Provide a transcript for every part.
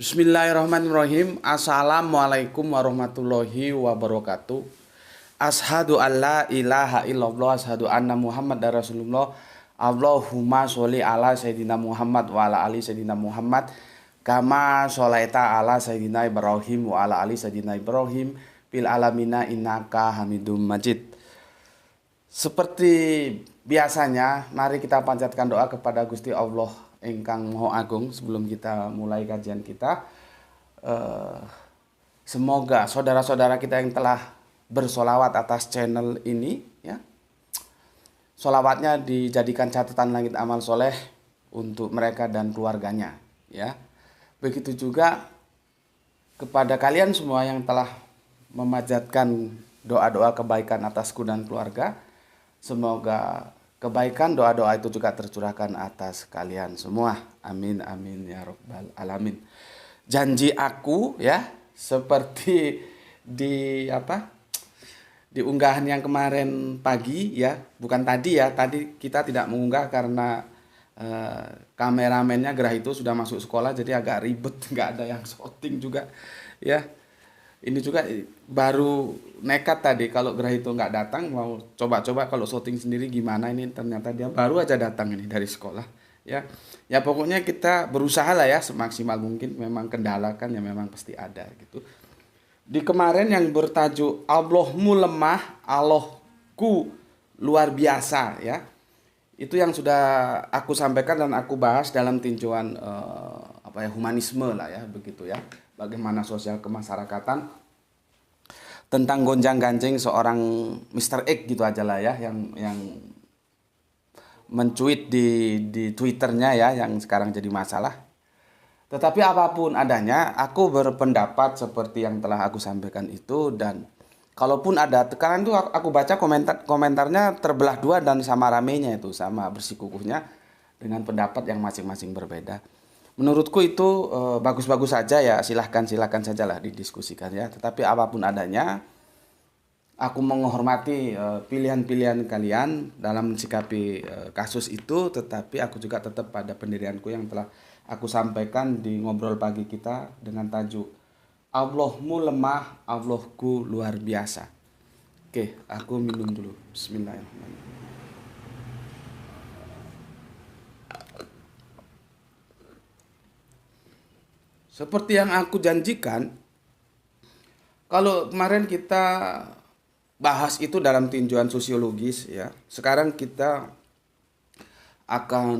Bismillahirrahmanirrahim. Assalamualaikum warahmatullahi wabarakatuh. Ashadu an la ilaha illallah, ashadu anna Muhammad Rasulullah. Allahumma sholli ala Sayyidina Muhammad wa ala ali Sayyidina Muhammad. Kama sholaita ala Sayyidina Ibrahim wa ala ali Sayyidina Ibrahim fil alamina innaka Hamidum Majid. Seperti biasanya, mari kita panjatkan doa kepada Gusti Allah ingkang Maha Agung sebelum kita mulai kajian kita. Semoga saudara-saudara kita yang telah bersolawat atas channel ini, ya, solawatnya dijadikan catatan langit amal soleh untuk mereka dan keluarganya, ya. Begitu juga kepada kalian semua yang telah memanjatkan doa-doa kebaikan atasku dan keluarga. Semoga kebaikan doa-doa itu juga tercurahkan atas kalian semua. Amin amin ya rabbal alamin. Janji aku, ya, seperti di unggahan yang kemarin pagi, ya, bukan tadi, ya. Tadi kita tidak mengunggah karena kameramennya Gerah itu sudah masuk sekolah, jadi agak ribet, nggak ada yang syuting juga, ya. Ini juga baru nekat tadi, kalau Gerah itu nggak datang, mau coba-coba kalau syuting sendiri gimana. Ini ternyata dia baru aja datang ini dari sekolah, ya. Ya pokoknya kita berusaha lah, ya, semaksimal mungkin. Memang kendala kan ya memang pasti ada gitu. Di kemarin yang bertajuk Allahmu lemah, Allahku luar biasa, ya. Itu yang sudah aku sampaikan dan aku bahas dalam tinjauan humanisme lah, ya, begitu, ya. Bagaimana sosial kemasyarakatan, tentang gonjang-ganjing seorang Mr. X gitu aja lah, ya, yang mencuit di Twitternya, ya, yang sekarang jadi masalah. Tetapi apapun adanya, aku berpendapat seperti yang telah aku sampaikan itu. Dan kalaupun ada tekanan tuh, aku baca komentarnya terbelah dua dan sama ramenya itu, sama bersikukuhnya dengan pendapat yang masing-masing berbeda. Menurutku itu bagus-bagus saja, ya, silahkan sajalah didiskusikan, ya. Tetapi apapun adanya, aku menghormati pilihan-pilihan kalian dalam mensikapi kasus itu. Tetapi aku juga tetap pada pendirianku yang telah aku sampaikan di ngobrol pagi kita dengan tajuk Allahmu lemah, Allahku luar biasa. Oke, aku minum dulu. Bismillahirrahmanirrahim. Seperti yang aku janjikan, kalau kemarin kita bahas itu dalam tinjauan sosiologis, ya. Sekarang kita akan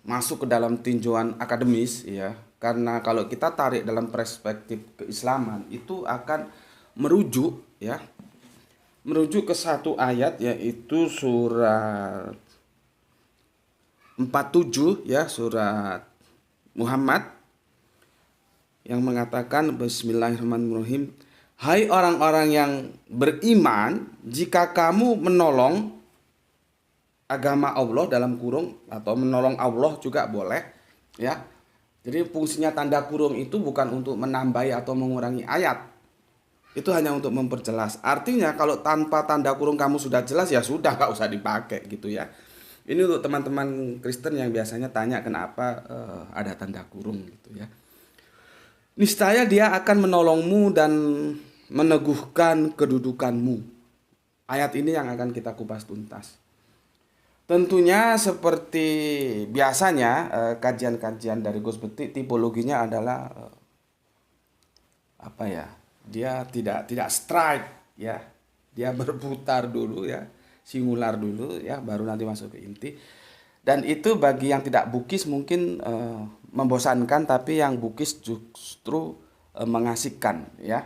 masuk ke dalam tinjauan akademis, ya. Karena kalau kita tarik dalam perspektif keislaman, itu akan merujuk, ya, merujuk ke satu ayat, yaitu surat 47, ya, surat Muhammad, yang mengatakan Bismillahirrahmanirrahim. Hai orang-orang yang beriman, jika kamu menolong agama Allah dalam kurung, atau menolong Allah juga boleh, ya. Jadi fungsinya tanda kurung itu bukan untuk menambahi atau mengurangi ayat. Itu hanya untuk memperjelas. Artinya kalau tanpa tanda kurung kamu sudah jelas, ya sudah, gak usah dipakai gitu, ya. Ini untuk teman-teman Kristen yang biasanya tanya kenapa ada tanda kurung gitu, ya. Niscaya dia akan menolongmu dan meneguhkan kedudukanmu. Ayat ini yang akan kita kupas tuntas. Tentunya seperti biasanya kajian-kajian dari Gus Betik, tipologinya adalah dia tidak strike, ya. Dia berputar dulu, ya, singular dulu, ya, baru nanti masuk ke inti. Dan itu bagi yang tidak bukis mungkin membosankan, tapi yang bukis justru mengasihkan, ya.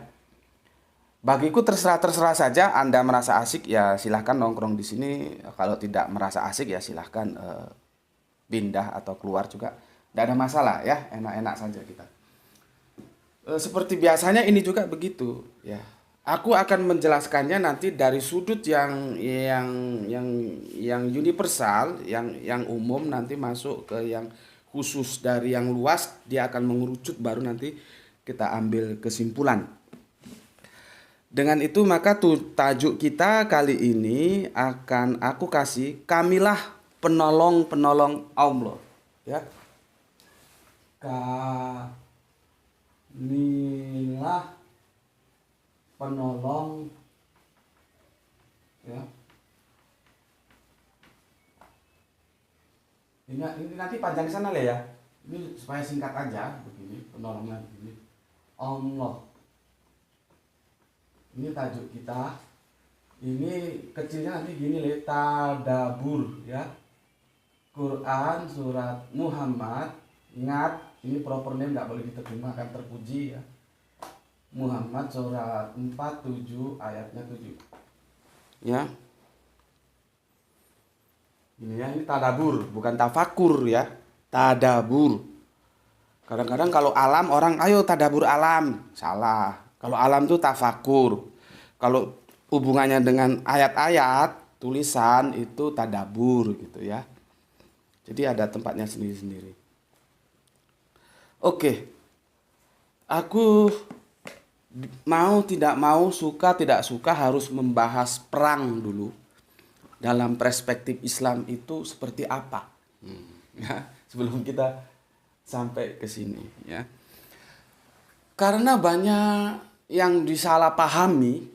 Bagiku terserah saja. Anda merasa asik, ya silahkan nongkrong di sini. Kalau tidak merasa asik, ya silahkan pindah atau keluar juga, tidak ada masalah, ya. Enak-enak saja kita. Seperti biasanya ini juga begitu, ya. Aku akan menjelaskannya nanti dari sudut yang universal, yang umum, nanti masuk ke yang khusus. Dari yang luas dia akan mengerucut, baru nanti kita ambil kesimpulan. Dengan itu maka tajuk kita kali ini akan aku kasih kamilah penolong Allah, ya. inilah penolong, ya. Ini nanti panjang sana lah ya. Ini supaya singkat aja begini, penolongnya begini. Allah. Ini tajuk kita. Ini kecilnya nanti gini le, tadabur ya. Quran surat Muhammad. Ingat, ini proper name nggak boleh diterjemahkan terpuji ya. Muhammad surat 47 ayatnya 7. Ya. Ini ya, ini tadabur, bukan tafakur ya. Tadabur. Kadang-kadang kalau alam orang, ayo tadabur alam. Salah. Kalau alam itu tafakur. Kalau hubungannya dengan ayat-ayat, tulisan itu tadabur gitu ya. Jadi ada tempatnya sendiri-sendiri. Oke. Aku mau tidak mau, suka tidak suka harus membahas perang dulu. Dalam perspektif Islam itu seperti apa? Ya, sebelum kita sampai ke sini ya. Karena banyak yang disalahpahami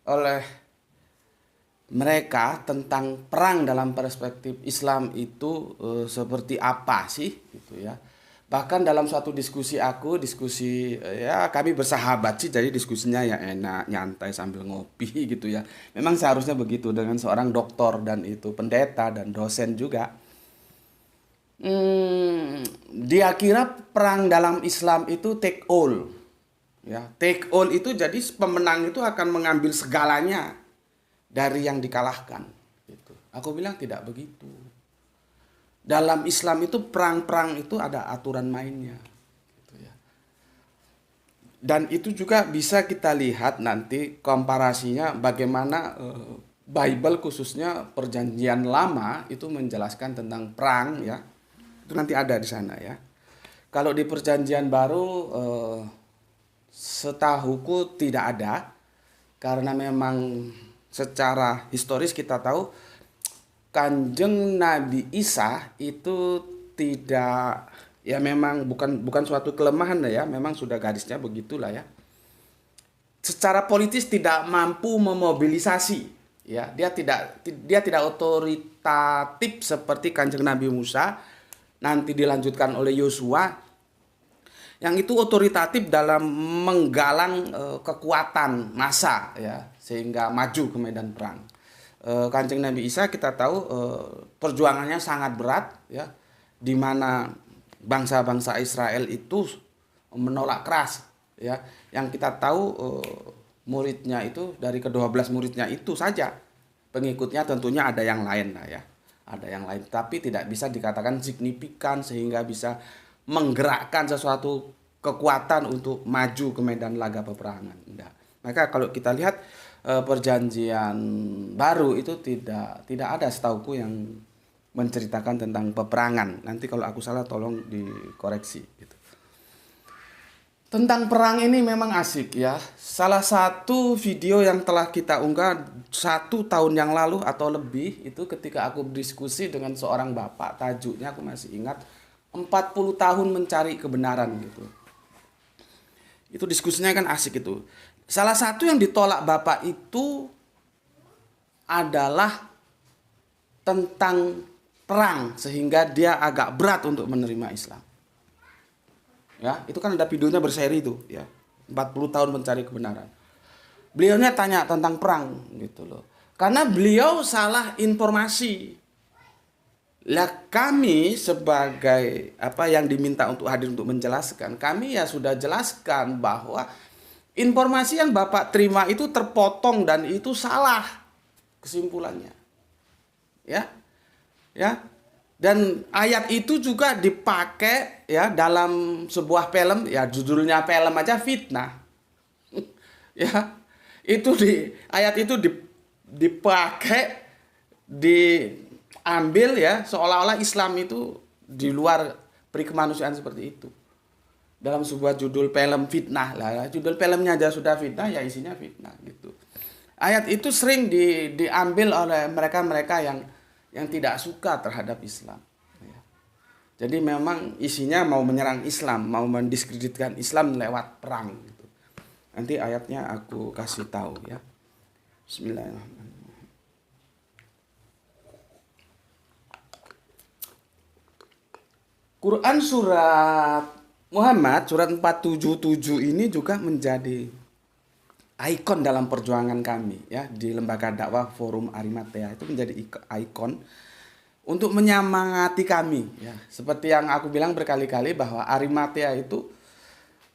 oleh mereka tentang perang dalam perspektif Islam itu seperti apa sih gitu ya. Bahkan dalam suatu diskusi ya kami bersahabat sih, jadi diskusinya ya enak, nyantai sambil ngopi gitu ya. Memang seharusnya begitu dengan seorang doktor dan itu pendeta dan dosen juga. Dia kira perang dalam Islam itu take all. Ya, take all itu jadi pemenang itu akan mengambil segalanya dari yang dikalahkan gitu. Aku bilang tidak begitu. Dalam Islam itu perang-perang itu ada aturan mainnya gitu ya. Dan itu juga bisa kita lihat nanti komparasinya bagaimana Bible khususnya Perjanjian Lama itu menjelaskan tentang perang ya. Itu nanti ada di sana ya. Kalau di Perjanjian Baru setahuku tidak ada, karena memang secara historis kita tahu Kanjeng Nabi Isa itu tidak, ya memang bukan suatu kelemahan ya, memang sudah garisnya begitulah ya. Secara politis tidak mampu memobilisasi, ya dia tidak otoritatif seperti Kanjeng Nabi Musa, nanti dilanjutkan oleh Yosua, yang itu otoritatif dalam menggalang kekuatan massa ya, sehingga maju ke medan perang. Kanjeng Nabi Isa kita tahu perjuangannya sangat berat ya, di mana bangsa-bangsa Israel itu menolak keras ya. Yang kita tahu muridnya itu dari ke-12 muridnya itu saja, pengikutnya tentunya ada yang lain lah ya, ada yang lain, tapi tidak bisa dikatakan signifikan sehingga bisa menggerakkan sesuatu kekuatan untuk maju ke medan laga peperangan. Enggak. Maka kalau kita lihat Perjanjian Baru itu tidak ada setauku yang menceritakan tentang peperangan. Nanti kalau aku salah tolong dikoreksi gitu. Tentang perang ini memang asik ya. Salah satu video yang telah kita unggah 1 tahun yang lalu atau lebih itu ketika aku berdiskusi dengan seorang bapak, tajuknya aku masih ingat, 40 tahun mencari kebenaran gitu. Itu diskusinya kan asik itu. Salah satu yang ditolak bapak itu adalah tentang perang, sehingga dia agak berat untuk menerima Islam. Ya, itu kan ada videonya berseri itu ya. 40 tahun mencari kebenaran. Beliaunya tanya tentang perang gitu loh. Karena beliau salah informasi. Lah kami sebagai yang diminta untuk hadir untuk menjelaskan, kami ya sudah jelaskan bahwa informasi yang Bapak terima itu terpotong dan itu salah kesimpulannya. Ya. Ya. Dan ayat itu juga dipakai ya dalam sebuah film, ya judulnya film aja fitnah. Ya. Ayat itu dipakai, diambil ya seolah-olah Islam itu di luar perikemanusiaan seperti itu. Dalam sebuah judul film fitnah lah, judul filmnya aja sudah fitnah, ya isinya fitnah gitu. Ayat itu sering diambil oleh mereka yang tidak suka terhadap Islam. Jadi memang isinya mau menyerang Islam, mau mendiskreditkan Islam lewat perang gitu. Nanti ayatnya aku kasih tahu ya. Bismillahirrahmanirrahim. Quran surat Muhammad surat 477 ini juga menjadi ikon dalam perjuangan kami ya di Lembaga Dakwah Forum Arimatea. Itu menjadi ikon untuk menyemangati kami ya. Seperti yang aku bilang berkali-kali bahwa Arimatea itu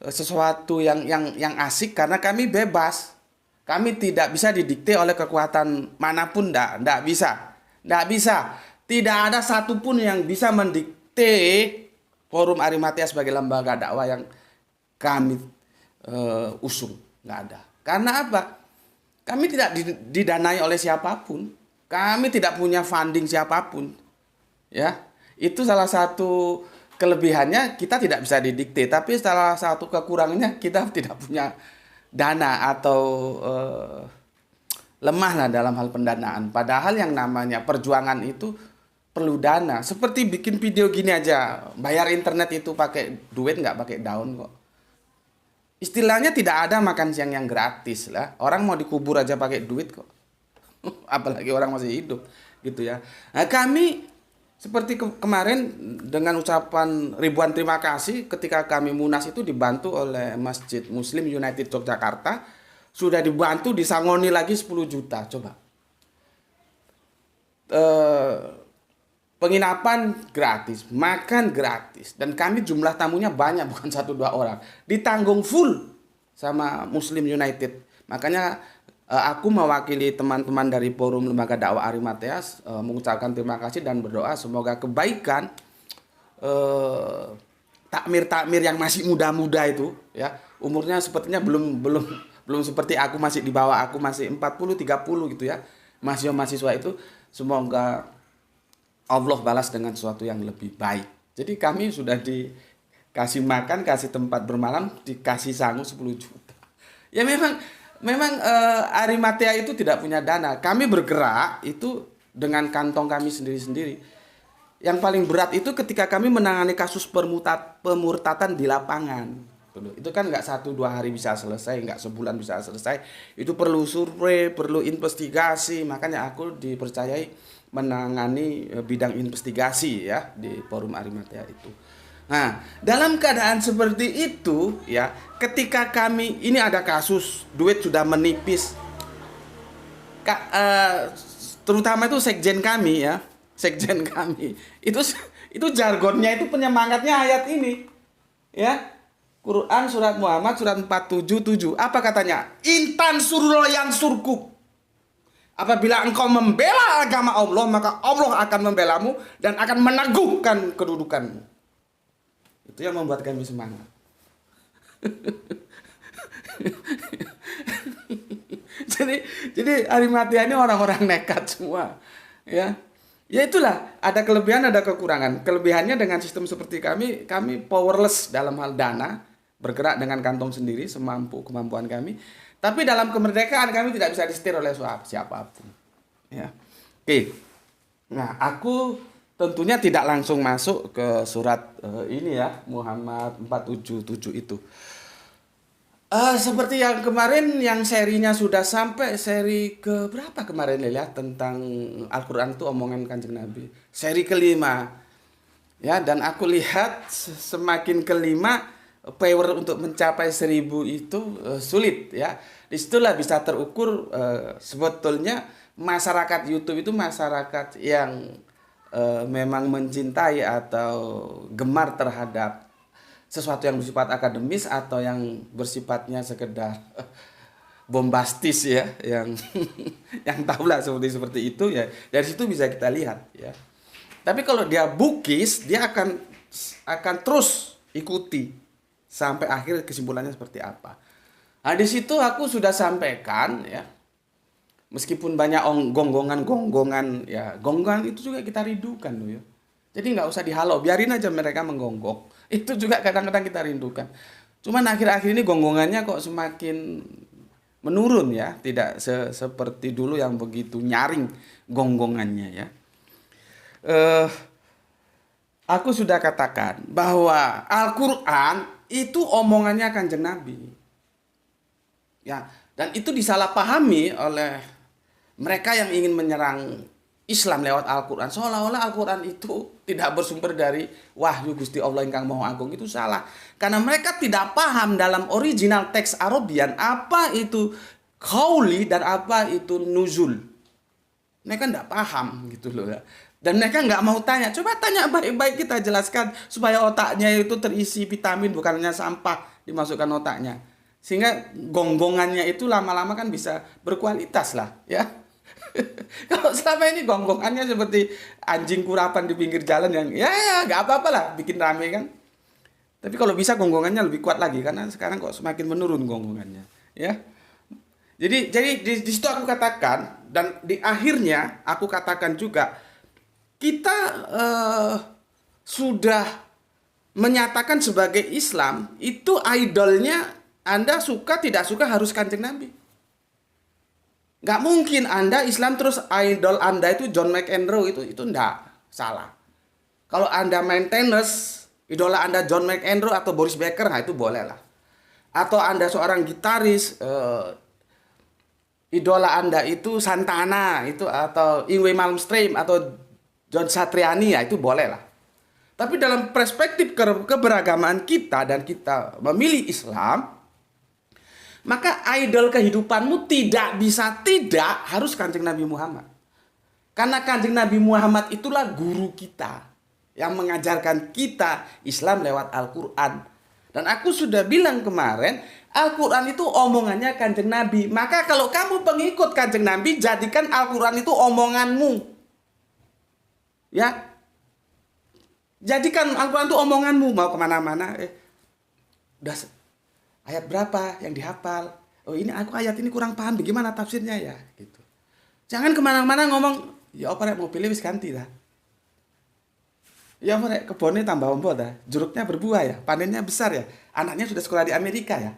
sesuatu yang asik karena kami bebas. Kami tidak bisa didikte oleh kekuatan manapun, enggak bisa. Enggak bisa. Tidak ada satupun yang bisa mendikte Forum Arimatea sebagai lembaga dakwah yang kami usung. Nggak ada. Karena apa? Kami tidak didanai oleh siapapun. Kami tidak punya funding siapapun. Ya, itu salah satu kelebihannya, kita tidak bisa didikte. Tapi salah satu kekurangannya, kita tidak punya dana atau lemah lah dalam hal pendanaan. Padahal yang namanya perjuangan itu perlu dana. Seperti bikin video gini aja, bayar internet itu pakai duit, nggak pakai daun kok. Istilahnya tidak ada makan siang yang gratis lah. Orang mau dikubur aja pakai duit kok. Apalagi orang masih hidup gitu ya. Nah, kami seperti kemarin dengan ucapan ribuan terima kasih ketika kami Munas itu dibantu oleh Masjid Muslim United Yogyakarta, sudah dibantu disangoni lagi 10 juta. Coba. Penginapan gratis, makan gratis, dan kami jumlah tamunya banyak, bukan 1-2 orang, ditanggung full sama Muslim United. Makanya aku mewakili teman-teman dari Forum Lembaga Dakwah Arimatea mengucapkan terima kasih dan berdoa semoga kebaikan takmir-takmir yang masih muda-muda itu ya, umurnya sepertinya belum seperti aku, masih di bawah aku, masih 40-30 gitu ya, masih mahasiswa itu, semoga Allah balas dengan sesuatu yang lebih baik. Jadi kami sudah dikasih makan, kasih tempat bermalam, dikasih sangu 10 juta. Ya memang Arimatea itu tidak punya dana. Kami bergerak itu dengan kantong kami sendiri-sendiri. Yang paling berat itu ketika kami menangani kasus pemurtatan di lapangan. Itu kan nggak 1-2 hari bisa selesai, nggak sebulan bisa selesai. Itu perlu survei, perlu investigasi. Makanya aku dipercayai menangani bidang investigasi ya di Forum Arimatea itu. Nah, dalam keadaan seperti itu ya, ketika kami ini ada kasus duit sudah menipis, terutama itu sekjen kami ya, sekjen kami itu jargonnya itu penyemangatnya ayat ini ya, Quran surat Muhammad surat 477, apa katanya? Intan surlo yang surku. Apabila engkau membela agama Allah, maka Allah akan membelamu dan akan meneguhkan kedudukanmu. Itu yang membuat kami semangat. jadi Arimatea ini orang-orang nekat semua. Ya itulah, ada kelebihan, ada kekurangan. Kelebihannya dengan sistem seperti kami powerless dalam hal dana, bergerak dengan kantong sendiri semampu kemampuan kami. Tapi dalam kemerdekaan kami tidak bisa disetir oleh siapapun. Ya. Oke. Nah, aku tentunya tidak langsung masuk ke surat ini ya, Muhammad 477 itu. Seperti yang kemarin, yang serinya sudah sampai seri ke berapa kemarin ya, tentang Al-Quran itu omongan Kanjeng Nabi. Seri kelima. Ya, dan aku lihat semakin kelima, power untuk mencapai 1000 itu sulit ya. Disitulah bisa terukur sebetulnya masyarakat YouTube itu masyarakat yang memang mencintai atau gemar terhadap sesuatu yang bersifat akademis atau yang bersifatnya sekedar bombastis ya, yang yang tahulah seperti itu ya. Dari situ bisa kita lihat ya. Tapi kalau dia bukis, dia akan terus ikuti sampai akhir kesimpulannya seperti apa. Nah, di situ aku sudah sampaikan ya. Meskipun banyak gonggongan ya, gonggongan itu juga kita rindukan loh ya. Jadi nggak usah dihalau, biarin aja mereka menggonggong. Itu juga kadang-kadang kita rindukan. Cuman akhir-akhir ini gonggongannya kok semakin menurun ya, tidak seperti dulu yang begitu nyaring gonggongannya ya. Aku sudah katakan bahwa Al-Quran itu omongannya Kanjeng Nabi. Ya, dan itu disalahpahami oleh mereka yang ingin menyerang Islam lewat Al-Quran. Seolah-olah Al-Quran itu tidak bersumber dari wahyu Gusti Allah ingkang Maha Agung. Itu salah. Karena mereka tidak paham dalam original teks Arabian apa itu qauli dan apa itu nuzul. Mereka tidak paham gitu loh ya. Dan mereka nggak mau tanya. Coba tanya baik-baik, kita jelaskan supaya otaknya itu terisi vitamin, bukan hanya sampah dimasukkan otaknya. Sehingga gonggongannya itu lama-lama kan bisa berkualitas lah ya. Kalau selama ini gonggongannya seperti anjing kurapan di pinggir jalan yang ya nggak apa-apa lah bikin rame kan. Tapi kalau bisa gonggongannya lebih kuat lagi karena sekarang kok semakin menurun gonggongannya ya. Jadi di situ aku katakan, dan di akhirnya aku katakan juga kita sudah menyatakan sebagai Islam itu idolnya, Anda suka tidak suka harus Kanjeng Nabi. Nggak mungkin Anda Islam terus idol Anda itu John McEnroe, itu enggak, salah. Kalau Anda main tenis, idola Anda John McEnroe atau Boris Becker, nah itu boleh lah. Atau Anda seorang gitaris, idola Anda itu Santana itu atau Yngwie Malmsteen atau John Satriani, ya itu boleh lah. Tapi dalam perspektif keberagaman kita dan kita memilih Islam, maka idol kehidupanmu tidak bisa tidak harus Kanjeng Nabi Muhammad. Karena Kanjeng Nabi Muhammad itulah guru kita yang mengajarkan kita Islam lewat Al-Quran. Dan aku sudah bilang kemarin, Al-Quran itu omongannya Kanjeng Nabi. Maka kalau kamu pengikut Kanjeng Nabi, jadikan Al-Quran itu omonganmu. Ya, jadikan Al-Quran itu omonganmu. Mau kemana-mana, udah ayat berapa yang dihafal? Oh ini aku ayat ini kurang paham, bagaimana tafsirnya ya? Gitu. Jangan kemana-mana ngomong, ya apa rek mau pilih wis ganti lah. Ya apa rek kebunnya tambah ombot dah, jeruknya berbuah ya, panennya besar ya, anaknya sudah sekolah di Amerika ya.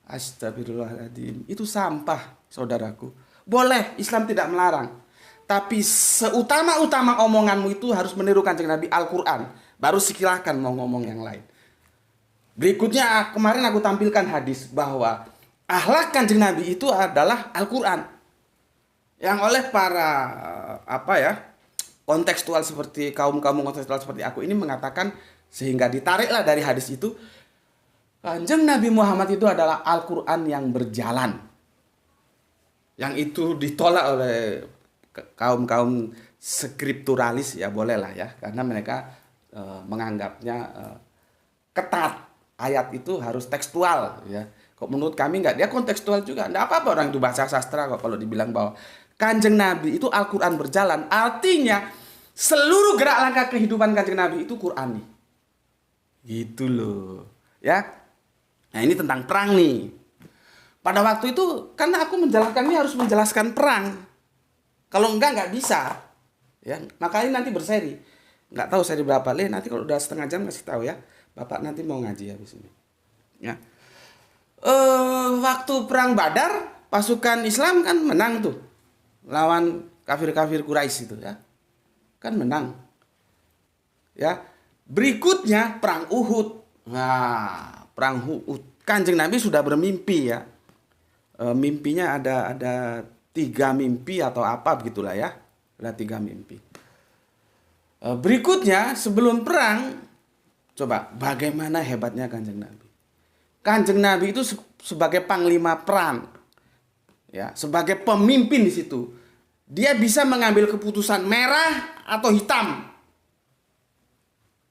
Astagfirullahaladzim, itu sampah saudaraku. Boleh, Islam tidak melarang. Tapi seutama-utama omonganmu itu harus meniru Kanjeng Nabi Al-Quran. Baru silakan mau ngomong yang lain. Berikutnya kemarin aku tampilkan hadis bahwa akhlak Kanjeng Nabi itu adalah Al-Quran. Yang oleh para kontekstual seperti kaum kontekstual seperti aku ini mengatakan, sehingga ditariklah dari hadis itu, Kanjeng Nabi Muhammad itu adalah Al-Quran yang berjalan. Yang itu ditolak oleh kaum skripturalis, ya bolehlah ya, karena mereka menganggapnya ketat, ayat itu harus tekstual ya. Kok menurut kami enggak, dia kontekstual juga. Enggak apa-apa orang itu bahasa sastra kok kalau dibilang bahwa Kanjeng Nabi itu Al-Quran berjalan, artinya seluruh gerak langkah kehidupan Kanjeng Nabi itu Qurani. Gitu loh ya. Nah ini tentang perang nih. Pada waktu itu karena aku menjalankannya harus menjelaskan perang. Kalau nggak bisa. Ya, makanya nanti berseri. Nggak tahu seri berapa. Nanti kalau udah setengah jam kasih tahu ya. Bapak nanti mau ngaji habis ini. Ya. Waktu perang Badar, pasukan Islam kan menang tuh. Lawan kafir-kafir Quraisy itu ya. Kan menang. Ya. Berikutnya perang Uhud. Nah, perang Uhud. Kanjeng Nabi sudah bermimpi ya. Mimpinya ada 3 mimpi atau apa begitulah ya. Ada 3 mimpi. Berikutnya sebelum perang, coba bagaimana hebatnya Kanjeng Nabi. Kanjeng Nabi itu sebagai panglima perang, ya, sebagai pemimpin di situ, dia bisa mengambil keputusan merah atau hitam.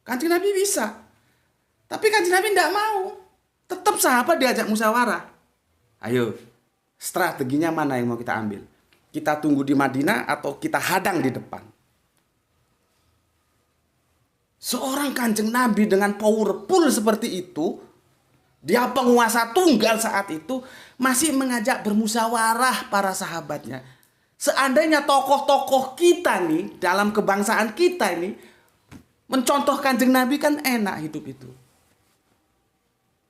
Kanjeng Nabi bisa, tapi Kanjeng Nabi tidak mau. Tetap sahabat diajak musyawarah. Ayo, strateginya mana yang mau kita ambil? Kita tunggu di Madinah atau kita hadang di depan? Seorang Kanjeng Nabi dengan powerful seperti itu, dia penguasa tunggal saat itu, masih mengajak bermusyawarah para sahabatnya. Seandainya tokoh-tokoh kita nih, dalam kebangsaan kita ini, mencontoh Kanjeng Nabi, kan enak hidup itu.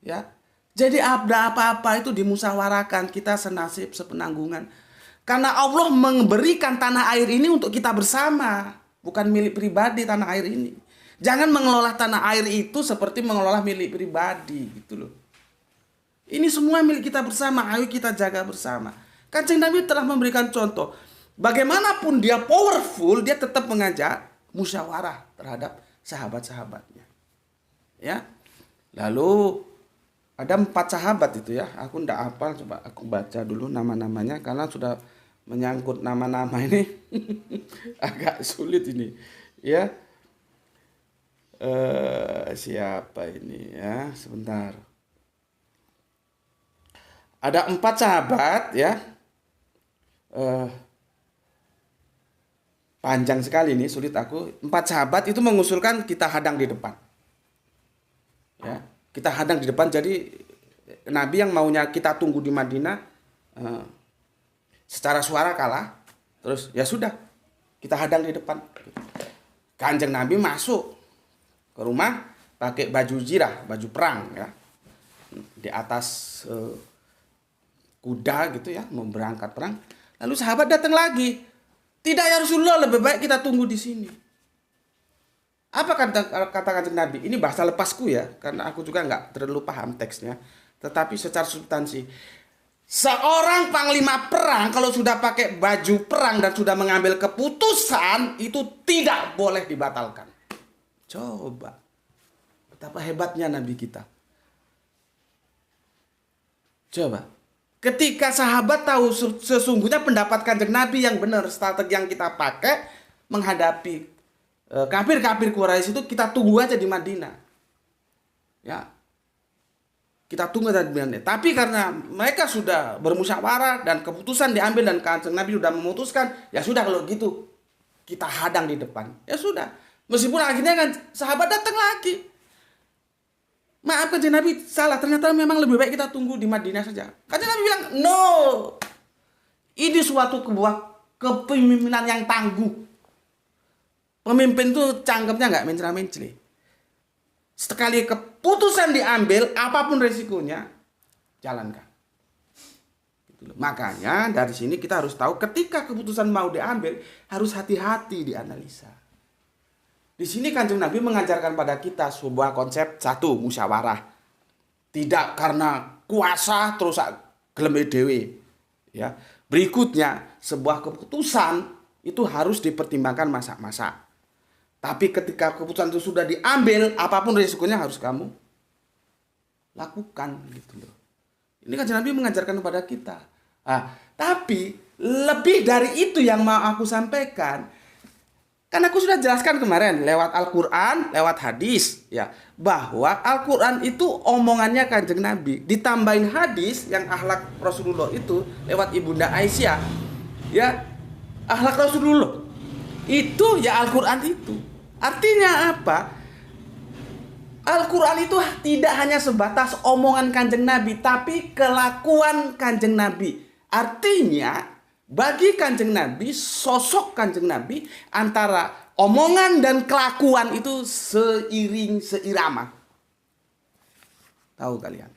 Ya, jadi ada apa-apa itu dimusyawarahkan, kita senasib sepenanggungan. Karena Allah memberikan tanah air ini untuk kita bersama, bukan milik pribadi tanah air ini. Jangan mengelola tanah air itu seperti mengelola milik pribadi gitu loh. Ini semua milik kita bersama, ayo kita jaga bersama. Kanjeng Nabi telah memberikan contoh. Bagaimanapun dia powerful, dia tetap mengajak musyawarah terhadap sahabat-sahabatnya. Ya. Lalu ada 4 sahabat itu ya. Aku ndak hafal, coba aku baca dulu nama-namanya karena sudah menyangkut nama-nama ini agak sulit ini. Ya. Siapa ini ya? Sebentar. Ada 4 sahabat ya. Panjang sekali ini, sulit aku. 4 sahabat itu mengusulkan kita hadang di depan. Ya, kita hadang di depan. Jadi Nabi yang maunya kita tunggu di Madinah secara suara kalah. Terus ya sudah, kita hadang di depan. Kanjeng Nabi masuk ke rumah pakai baju zirah, baju perang ya. Di atas kuda gitu ya, mau berangkat perang. Lalu sahabat datang lagi. Tidak ya Rasulullah, lebih baik kita tunggu di sini. Apa kata Kanjeng Nabi? Ini bahasa lepasku ya, karena aku juga nggak terlalu paham teksnya. Tetapi secara substansi, seorang panglima perang kalau sudah pakai baju perang dan sudah mengambil keputusan itu tidak boleh dibatalkan. Coba, betapa hebatnya Nabi kita. Coba, ketika sahabat tahu sesungguhnya pendapat Kanjeng Nabi yang benar, strategi yang kita pakai menghadapi kafir-kafir Quraisy itu kita tunggu aja di Madinah. Ya. Kita tunggu di Madinah. Tapi karena mereka sudah bermusyawarah dan keputusan diambil dan Kanjeng Nabi sudah memutuskan, ya sudah kalau gitu kita hadang di depan. Ya sudah. Meskipun akhirnya kan sahabat datang lagi. Maaf Kanjeng Nabi salah, ternyata memang lebih baik kita tunggu di Madinah saja. Kanjeng Nabi bilang, "No. Ini suatu kepemimpinan yang tangguh. Pemimpin itu cangkemnya nggak mencela-menceli. Sekali keputusan diambil, apapun resikonya, jalankan." Gitu loh. Makanya dari sini kita harus tahu ketika keputusan mau diambil, harus hati-hati dianalisa. Di sini Kanjeng Nabi mengajarkan pada kita sebuah konsep, satu, musyawarah. Tidak karena kuasa terus gelem dhewe. Ya. Berikutnya, sebuah keputusan itu harus dipertimbangkan masa-masa. Tapi ketika keputusan itu sudah diambil, apapun risikonya harus kamu lakukan gitu loh. Ini Kanjeng Nabi mengajarkan kepada kita. Tapi lebih dari itu yang mau aku sampaikan. Karena aku sudah jelaskan kemarin lewat Al-Quran, lewat hadis ya, bahwa Al-Quran itu omongannya Kanjeng Nabi, ditambahin hadis yang akhlak Rasulullah itu lewat Ibunda Aisyah. Ya, akhlak Rasulullah itu ya Al-Quran itu. Artinya apa? Al-Quran itu tidak hanya sebatas omongan Kanjeng Nabi, tapi kelakuan Kanjeng Nabi. Artinya bagi Kanjeng Nabi, sosok Kanjeng Nabi antara omongan dan kelakuan itu seirama. Tahu kalian?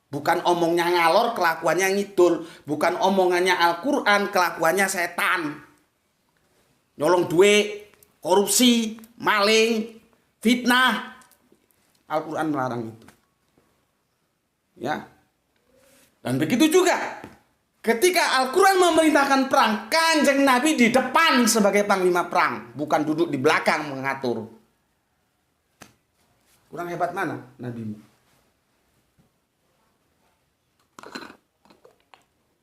Bukan omongnya ngalor, kelakuannya ngidul. Bukan omongannya Al-Quran, kelakuannya setan. Nyolong duit, korupsi, maling, fitnah. Al-Quran melarang itu. Ya. Dan begitu juga ketika Al-Quran memerintahkan perang, Kanjeng Nabi di depan sebagai panglima perang, bukan duduk di belakang mengatur. Kurang hebat mana Nabimu?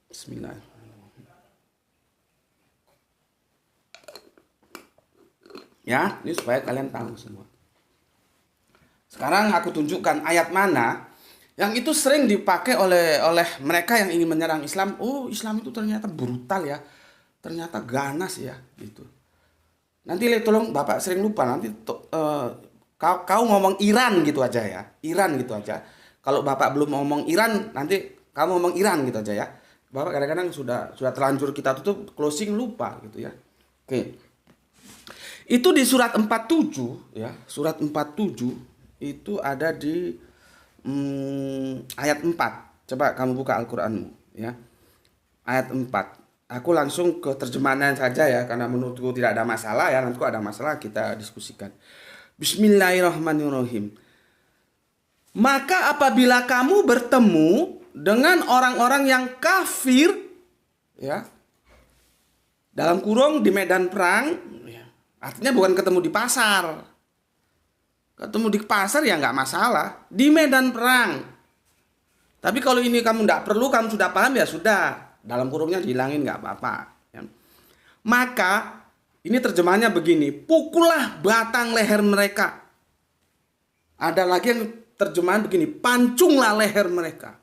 Bismillahirrahmanirrahim. Ya, ini supaya kalian tahu semua. Sekarang aku tunjukkan ayat mana yang itu sering dipakai oleh mereka yang ingin menyerang Islam. Oh, Islam itu ternyata brutal ya. Ternyata ganas ya gitu. Nanti tolong Bapak sering lupa nanti kau ngomong Iran gitu aja ya. Iran gitu aja. Kalau Bapak belum ngomong Iran, nanti kamu ngomong Iran gitu aja ya. Bapak kadang-kadang sudah terlanjur kita tutup closing lupa gitu ya. Oke. Itu di surat 47 ya. Surat 47 itu ada di ayat 4. Coba kamu buka Al-Quranmu ya. Ayat 4. Aku langsung ke terjemahan saja ya, karena menurutku tidak ada masalah ya. Nanti kalau ada masalah kita diskusikan. Bismillahirrahmanirrahim. Maka apabila kamu bertemu dengan orang-orang yang kafir, ya, dalam kurung di medan perang, ya, artinya bukan ketemu di pasar. Ketemu di pasar ya nggak masalah, di medan perang. Tapi kalau ini kamu nggak perlu, kamu sudah paham ya sudah, dalam kurungnya dihilangin nggak apa-apa. Ya. Maka ini terjemahannya begini, pukullah batang leher mereka. Ada lagi yang terjemahan begini, pancunglah leher mereka.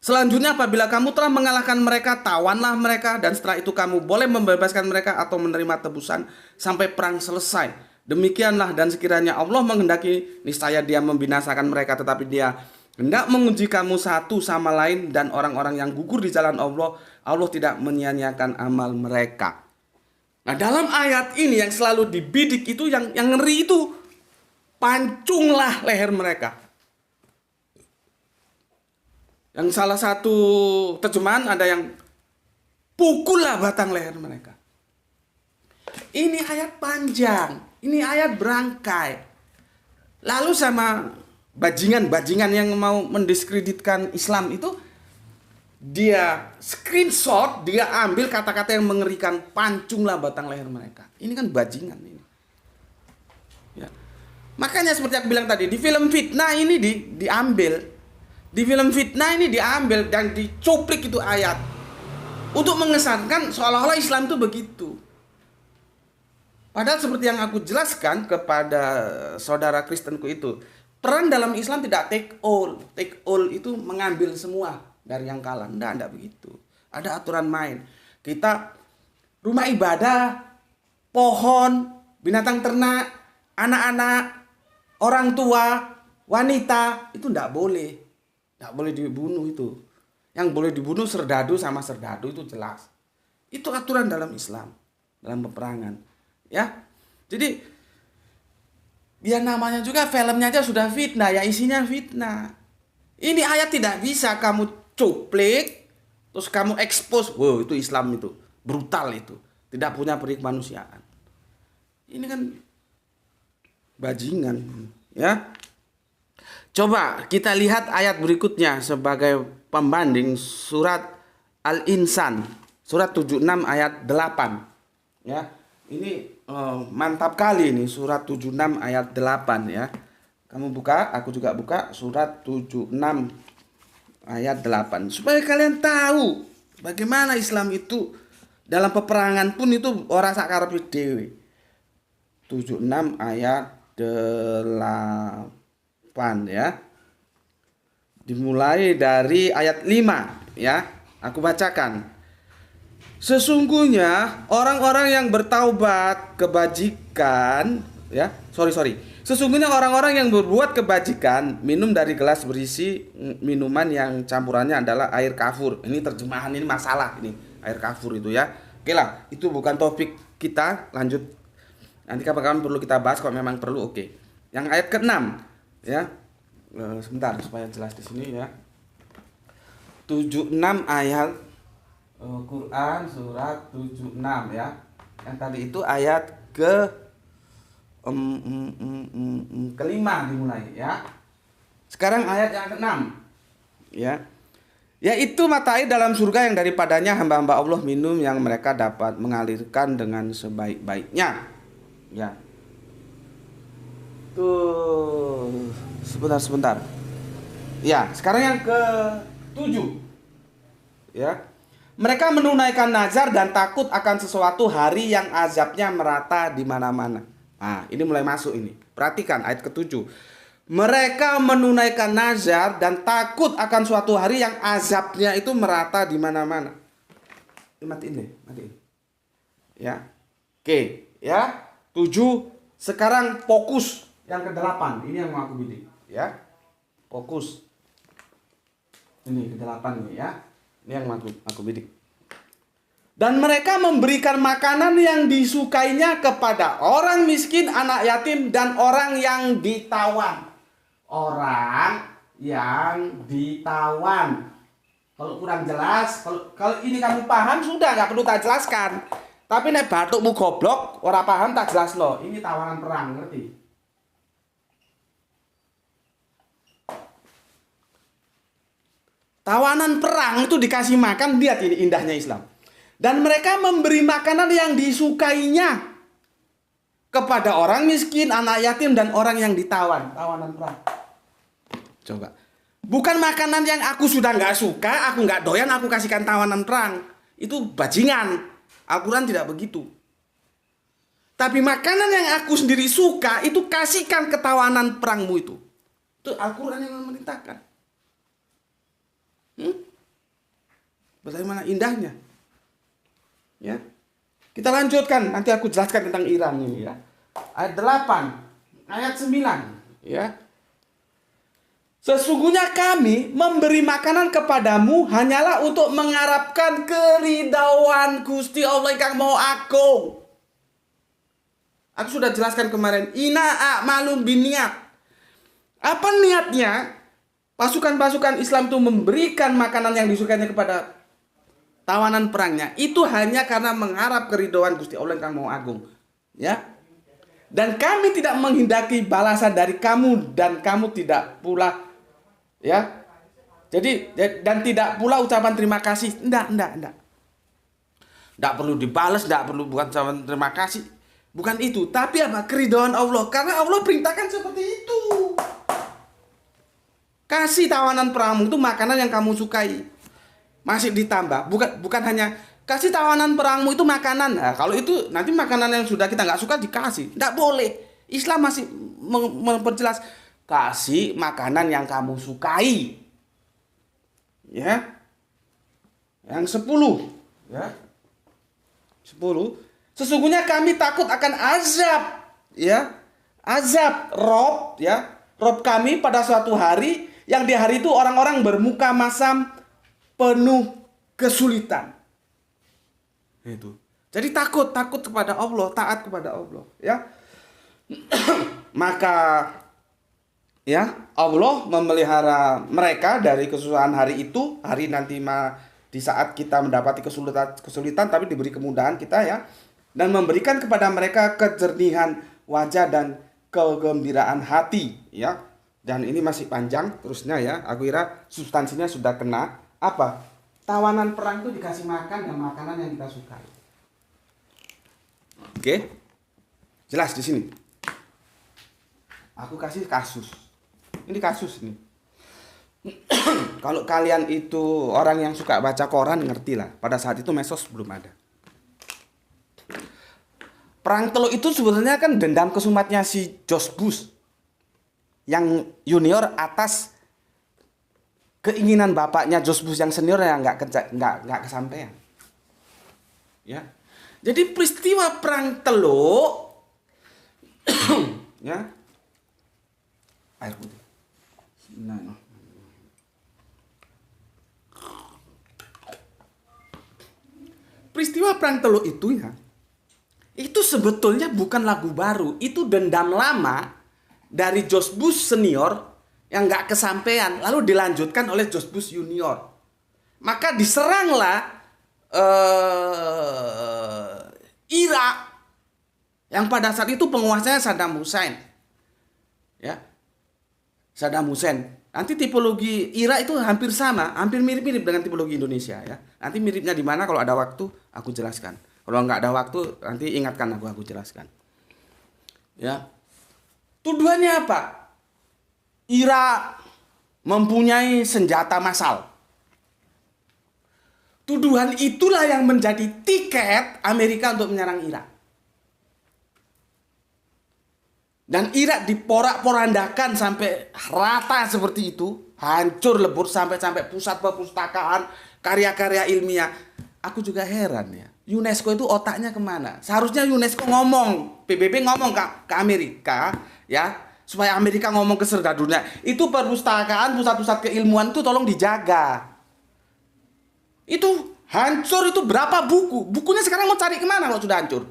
Selanjutnya apabila kamu telah mengalahkan mereka, tawanlah mereka, dan setelah itu kamu boleh membebaskan mereka atau menerima tebusan sampai perang selesai. Demikianlah, dan sekiranya Allah menghendaki, niscaya Dia membinasakan mereka, tetapi Dia hendak menguji kamu satu sama lain, dan orang-orang yang gugur di jalan Allah, Allah tidak menyia-nyiakan amal mereka. Nah, dalam ayat ini yang selalu dibidik itu, yang ngeri itu, pancunglah leher mereka. Yang salah satu terjemahan ada yang pukullah batang leher mereka. Ini ayat panjang, ini ayat berangkai. Lalu sama bajingan-bajingan yang mau mendiskreditkan Islam itu, dia screenshot, dia ambil kata-kata yang mengerikan, pancunglah batang leher mereka. Ini kan bajingan ini. Ya. Makanya seperti aku bilang tadi, di film fitnah ini diambil. Di film fitnah ini diambil dan dicuplik itu ayat. Untuk mengesankan seolah-olah Islam itu begitu. Padahal seperti yang aku jelaskan kepada saudara Kristenku itu, peran dalam Islam tidak take all. Take all itu mengambil semua dari yang kalah. Enggak begitu. Ada aturan main. Kita rumah ibadah, pohon, binatang ternak, anak-anak, orang tua, wanita, itu enggak boleh. Enggak boleh dibunuh itu. Yang boleh dibunuh serdadu sama serdadu itu jelas. Itu aturan dalam Islam, dalam peperangan. Ya. Jadi dia namanya juga filmnya aja sudah fitnah, ya isinya fitnah. Ini ayat tidak bisa kamu cuplik terus kamu expose, wow itu Islam itu, brutal itu, tidak punya peri kemanusiaan. Ini kan bajingan, ya. Coba kita lihat ayat berikutnya sebagai pembanding, surat Al-Insan, surat 76 ayat 8. Ya. Ini mantap kali ini, surat 76 ayat 8 ya. Kamu buka, aku juga buka surat 76 ayat 8 supaya kalian tahu bagaimana Islam itu dalam peperangan pun itu ora sakarepe dhewe. 76 ayat 8 ya. Dimulai dari ayat 5 ya. Aku bacakan. Sesungguhnya orang-orang yang bertaubat kebajikan ya. Sesungguhnya orang-orang yang berbuat kebajikan minum dari gelas berisi minuman yang campurannya adalah air kafur. Ini terjemahan, ini masalah ini, air kafur itu ya. Oke lah, itu bukan topik kita, lanjut. Nanti kapan-kapan perlu kita bahas kalau memang perlu, oke. Yang ayat ke-6 ya. Sebentar supaya jelas di sini ya. 76 ayat Quran surat 76 ya. Yang tadi itu ayat kelima dimulai ya. Sekarang ayat yang ke-6 ya. Yaitu mata air dalam surga yang daripadanya hamba-hamba Allah minum, yang mereka dapat mengalirkan dengan sebaik-baiknya. Ya. Tuh, sebentar. Ya, sekarang yang ke-7. Ya. Mereka menunaikan nazar dan takut akan sesuatu hari yang azabnya merata di mana-mana. Nah, ini mulai masuk ini. Perhatikan ayat ke-7. Mereka menunaikan nazar dan takut akan suatu hari yang azabnya itu merata di mana-mana. Matiin deh. Ya. Oke, ya. 7. Sekarang fokus yang ke-8. Ini yang mau aku bidik, ya. Fokus. Ini ke-8 nih ya. Ini yang aku bidik. Dan mereka memberikan makanan yang disukainya kepada orang miskin, anak yatim, dan orang yang ditawan. Orang yang ditawan. Kalau kurang jelas, kalau ini kamu paham sudah, nggak perlu tak jelaskan. Tapi nek batukmu goblok, ora paham tak jelasno. Ini tawanan perang, ngerti? Tawanan perang itu dikasih makan, lihat ini indahnya Islam. Dan mereka memberi makanan yang disukainya kepada orang miskin, anak yatim, dan orang yang ditawan. Tawanan perang. Coba. Bukan makanan yang aku sudah nggak suka, aku nggak doyan, aku kasihkan tawanan perang. Itu bajingan. Al-Quran tidak begitu. Tapi makanan yang aku sendiri suka, itu kasihkan ke tawanan perangmu itu. Itu Al-Quran yang memerintahkan. Bagaimana indahnya. Ya. Kita lanjutkan, nanti aku jelaskan tentang Iran ini ya. Ayat 8, ayat 9 ya. Sesungguhnya kami memberi makanan kepadamu hanyalah untuk mengharapkan keridauan Gusti Allah yang mau agung. Aku sudah jelaskan kemarin, ina a'malun biniat. Apa niatnya? Pasukan-pasukan Islam itu memberikan makanan yang disukainya kepada tawanan perangnya. Itu hanya karena mengharap keridauan Gusti Allah yang mau agung. Ya. Dan kami tidak menghendaki balasan dari kamu dan kamu tidak pula ya. Jadi dan tidak pula ucapan terima kasih. Enggak. Enggak perlu dibalas, enggak perlu bukan ucapan terima kasih. Bukan itu, tapi apa? Keridhaan Allah. Karena Allah perintahkan seperti itu. Kasih tawanan perangmu itu makanan yang kamu sukai. Masih ditambah, bukan hanya kasih tawanan perangmu itu makanan. Nah, kalau itu nanti makanan yang sudah kita nggak suka dikasih, nggak boleh. Islam masih memperjelas kasih makanan yang kamu sukai. Ya. Yang 10, ya. 10. Sesungguhnya kami takut akan azab, ya. Azab Rob, ya. Rob kami pada suatu hari yang di hari itu orang-orang bermuka masam penuh kesulitan. Itu. Jadi takut kepada Allah, taat kepada Allah, ya. Maka ya, Allah memelihara mereka dari kesusahan hari itu, hari nanti di saat kita mendapati kesulitan tapi diberi kemudahan kita ya, dan memberikan kepada mereka kejernihan wajah dan kegembiraan hati, ya. Dan ini masih panjang terusnya ya. Aku kira substansinya sudah kena. Apa? Tawanan perang itu dikasih makan dan makanan yang kita sukai. Oke? Jelas di sini. Aku kasih kasus. Ini kasus ini. Kalau kalian itu orang yang suka baca koran, ngerti lah. Pada saat itu medsos belum ada. Perang Teluk itu sebenarnya kan dendam kesumatnya si George Bush yang junior atas keinginan bapaknya George Bush yang senior yang nggak kesampaian. Ya. Jadi peristiwa Perang Teluk ya. Air putih. Nah. Peristiwa Perang Teluk itu ya, itu sebetulnya bukan lagu baru, itu dendam lama dari George Bush senior yang nggak kesampaian, lalu dilanjutkan oleh George Bush junior. Maka diseranglah Irak yang pada saat itu penguasanya Saddam Hussein. Ya, Saddam Hussein. Nanti tipologi Irak itu hampir sama, hampir mirip-mirip dengan tipologi Indonesia ya. Nanti miripnya di mana kalau ada waktu aku jelaskan. Kalau nggak ada waktu nanti ingatkan aku jelaskan. Ya. Tuduhannya apa? Irak mempunyai senjata massal. Tuduhan itulah yang menjadi tiket Amerika untuk menyerang Irak. Dan Irak diporak-porandakan sampai rata seperti itu, hancur lebur sampai pusat perpustakaan, karya-karya ilmiah. Aku juga heran ya, UNESCO itu otaknya kemana? Seharusnya UNESCO ngomong, PBB ngomong ke Amerika, ya, supaya Amerika ngomong ke seluruh dunia. Itu perpustakaan, pusat-pusat keilmuan itu tolong dijaga. Itu hancur itu berapa buku? Bukunya sekarang mau cari kemana kalau sudah hancur?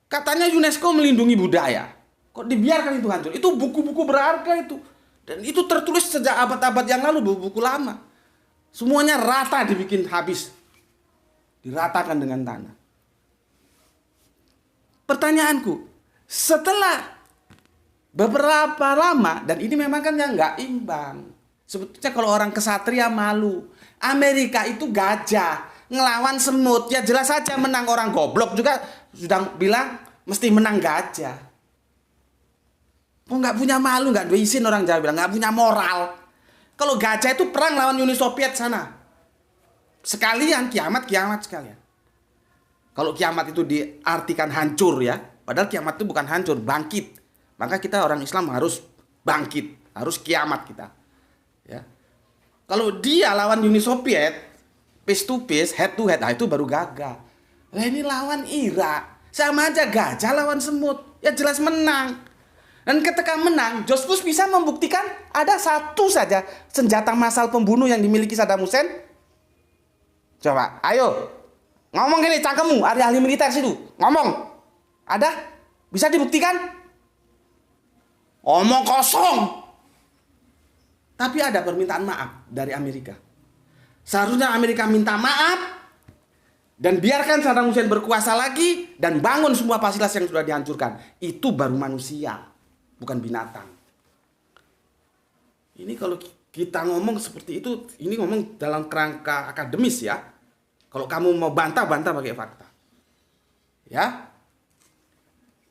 Katanya UNESCO melindungi budaya. Kok dibiarkan itu hancur? Itu buku-buku berharga itu. Dan itu tertulis sejak abad-abad yang lalu, buku lama. Semuanya rata dibikin habis. Diratakan dengan tanah. Pertanyaanku, setelah beberapa lama, dan ini memang kan yang nggak imbang. Sebetulnya kalau orang kesatria malu. Amerika itu gajah, ngelawan semut. Ya jelas saja menang. Orang goblok juga sudah bilang mesti menang gajah. Oh nggak punya malu, nggak ada izin, orang Jawa bilang nggak punya moral. Kalau gajah itu perang lawan Uni Soviet sana. Sekalian kiamat sekalian. Kalau kiamat itu diartikan hancur ya. Padahal kiamat itu bukan hancur, bangkit. Maka kita orang Islam harus bangkit. Harus kiamat kita. Ya. Kalau dia lawan Uni Soviet, face to face, head to head, nah itu baru gagah. Lah ini lawan Irak. Sama aja gajah lawan semut. Ya jelas menang. Dan ketika menang, George Bush bisa membuktikan ada satu saja senjata massal pembunuh yang dimiliki Saddam Hussein. Coba, ayo. Ngomong gini, cangkemmu, ada ahli militer situ. Ngomong. Ada? Bisa dibuktikan? Omong kosong. Tapi ada permintaan maaf dari Amerika. Seharusnya Amerika minta maaf dan biarkan Saddam Hussein berkuasa lagi dan bangun semua fasilitas yang sudah dihancurkan. Itu baru manusia, bukan binatang. Ini kalau kita ngomong seperti itu, ini ngomong dalam kerangka akademis ya. Kalau kamu mau bantah pakai fakta. Ya.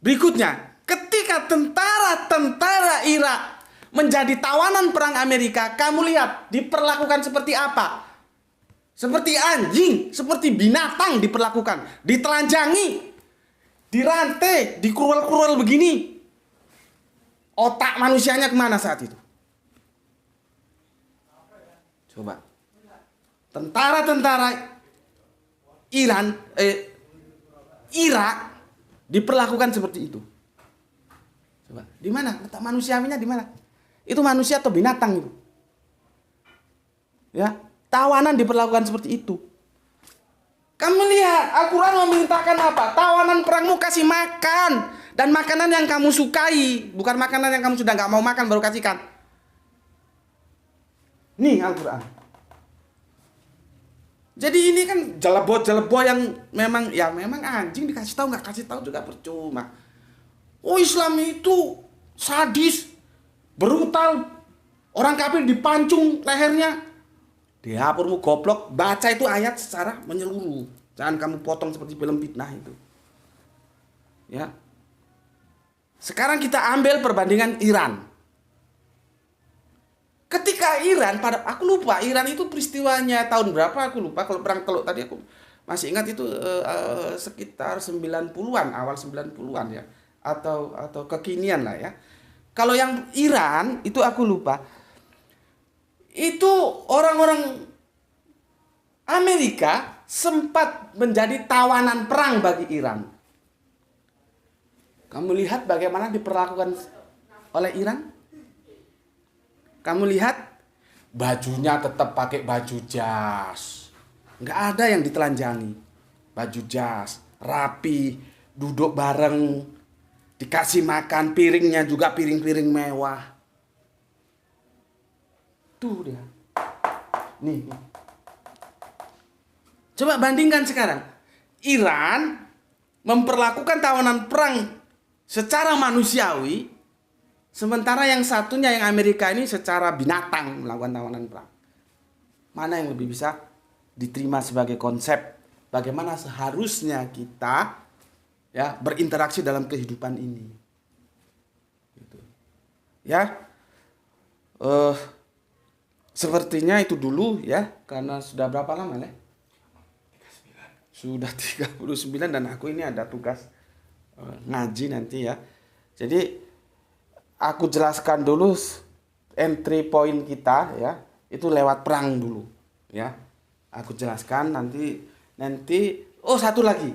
Berikutnya, ketika tentara Irak menjadi tawanan perang Amerika, kamu lihat diperlakukan seperti apa? Seperti anjing, seperti binatang diperlakukan, ditelanjangi, dirantai, dikural-kural begini. Otak manusianya kemana saat itu? Coba. Tentara-tentara Irak diperlakukan seperti itu. Coba, di mana? Letak manusiawinya di mana? Itu manusia atau binatang itu? Ya, tawanan diperlakukan seperti itu. Kamu lihat, Al-Quran memerintahkan apa? Tawanan perangmu kasih makan. Dan makanan yang kamu sukai. Bukan makanan yang kamu sudah gak mau makan baru kasihkan. Nih Al-Quran. Jadi ini kan jelebo-jelebo yang memang anjing dikasih tahu nggak kasih tahu juga percuma. Oh Islam itu sadis, brutal, orang kafir dipancung lehernya. Dihapurmu goblok, baca itu ayat secara menyeluruh. Jangan kamu potong seperti film fitnah itu. Ya. Sekarang kita ambil perbandingan Iran. Ketika Iran aku lupa Iran itu peristiwanya tahun berapa aku lupa, kalau tadi aku masih ingat itu sekitar 90-an, awal 90-an ya, atau kekinian lah ya. Kalau yang Iran itu aku lupa. Itu orang-orang Amerika sempat menjadi tawanan perang bagi Iran. Kamu lihat bagaimana diperlakukan oleh Iran? Kamu lihat bajunya tetap pakai baju jas. Nggak ada yang ditelanjangi. Baju jas, rapi, duduk bareng, dikasih makan, piringnya juga piring-piring mewah. Tuh dia. Nih. Coba bandingkan sekarang. Iran memperlakukan tawanan perang secara manusiawi. Sementara yang satunya yang Amerika ini secara binatang melakukan tawanan perang. Mana yang lebih bisa diterima sebagai konsep bagaimana seharusnya kita ya berinteraksi dalam kehidupan ini. Gitu. Ya. Sepertinya itu dulu ya, karena sudah berapa lama ya? 39. Sudah 39 dan aku ini ada tugas ngaji nanti ya. Jadi aku jelaskan dulu entry point kita ya, itu lewat perang dulu ya. Aku jelaskan nanti oh satu lagi.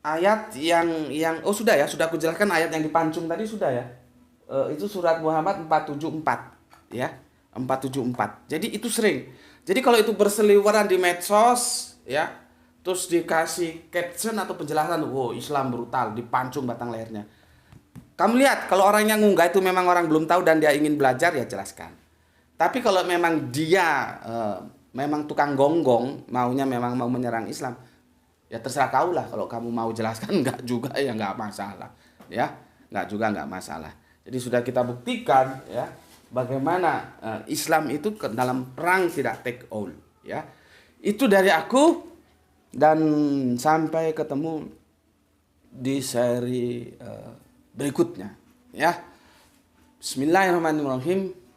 Ayat yang sudah aku jelaskan ayat yang dipancung tadi sudah ya. Itu surat Muhammad 474 ya. 474. Jadi itu sering. Jadi kalau itu berseliweran di medsos ya, terus dikasih caption atau penjelasan, wow Islam brutal, dipancung batang lehernya. Kamu lihat kalau orang yang ngunggah itu memang orang belum tahu dan dia ingin belajar, ya jelaskan. Tapi kalau memang dia memang tukang gonggong, maunya memang mau menyerang Islam, ya terserah kau lah. Kalau kamu mau jelaskan enggak juga ya enggak masalah, ya enggak juga enggak masalah. Jadi sudah kita buktikan ya bagaimana Islam itu dalam perang tidak take all, ya. Itu dari aku, dan sampai ketemu di seri berikutnya, ya. Bismillahirrahmanirrahim.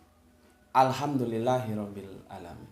Alhamdulillahirabbil alamin.